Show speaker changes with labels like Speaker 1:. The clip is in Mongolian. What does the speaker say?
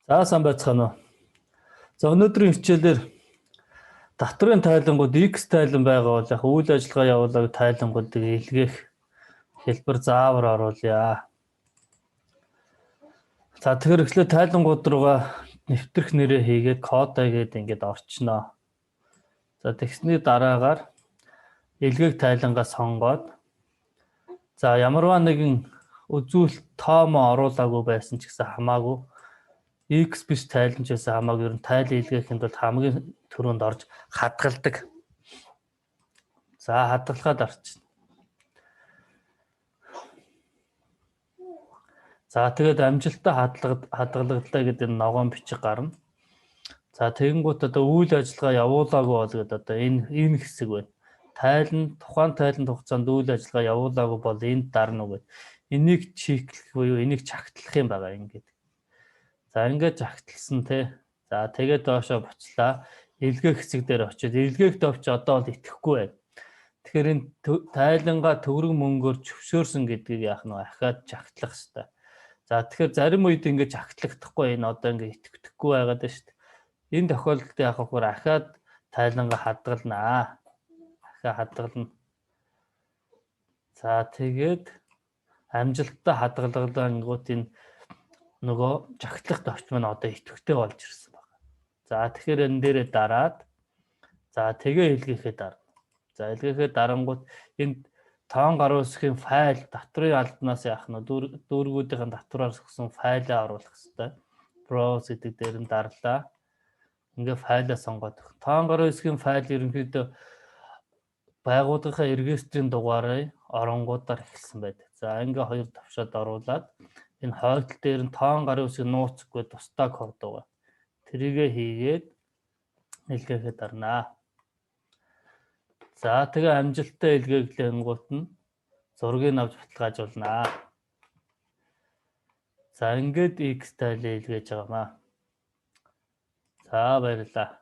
Speaker 1: За сайн байцгаана уу. За өнөөдрийн хичээлээр татврын тайлангууд X тайлан байгаа бол яг үйл ажиллагаа явуулдаг тайлангуудыг илгээх хэлбэр заавар оруулъя. За тэгэхээр эхлээд тайлангууд руугаа нэвтрэх нэрээ хийгээд кодаа гээд ингээд орчноо. За тэгсний дараагаар илгээх тайлангаа сонгоод за ямарваа нэгэн үзүүлэлт тоомо оруулаагүй байсан ч гэсэн хамаагүй X биш тайлан ч гэсэн хамаагүй ер нь тайл илгээхэд бол хамгийн түрүүнд орж хадгалдаг. За хадгалахад орчихно. За тэгээд амжилттай хадгалагдлаа гэдэг ногоон бичиг гарна. За тэгэнгუთ одоо үйл ажиллагаа явуулаагүй бол гэдэг одоо энэ хэсэг байна. Тухайн тайланд хугацаанд үйл ажиллагаа явуулаагүй бол энд дарна уу гэд. Энийг чиглэх буюу энийг чагтлах юм байгаа ингээд. За ингээд чагтлсан те. За тэгээд доошоо буцлаа. Илгээх хэсэг дээр очиод илгээх товч одоо бол итгэхгүй байна. Тэгэхээр энэ тайлангаа төгрөг мөнгөөр зөвшөөрсөн гэдгийг яах нь ахаад чагтлах хэрэгтэй. За тэгэхээр зарим үед ингэж чагтлахдахгүй энэ одоо ингэ итгэхгүй байгаад байна шүү дээ. Энэ тохиолдолд яах вэ? Ахаад тайлангаа хадгалнаа. Ахаа хадгална. За тэгээд амжилттай хадгалгангууд энэ нөгөө чагтлах товч маань одоо итгэвтэй болж ирсэн байна. За тэгэхээр энэ дээрээ дараад за тэгээ илгээхэд дарна. За илгээхэд дарангууд энд тоон гаруй үсгийн файл татврын албанаас яах нь дүүргүүдийн татвараар өгсөн файлаа оруулах хэрэгтэй. Browse гэдэг дээр нь дарлаа. Ингээ файлаа сонгоод өгөх. Тоон гаруй үсгийн файл ерөнхийдөө байгууллагынхаа регистрийн дугаарыг оронгуудаар эхэлсэн байдаг. За ингээ хоёр тавшаад оруулаад энэ хойдол дээр нь тоон гаруй үсгийн нууцгүй тусдаа код байгаа. Тэрийгэ хийгээд илгээхэд дарнаа. За тэгээ амжилттай илгээглэнгуут нь зургийг авч баталгаажуулнаа. За ингээд X тайлыг илгээж байгаамаа. За баярлалаа.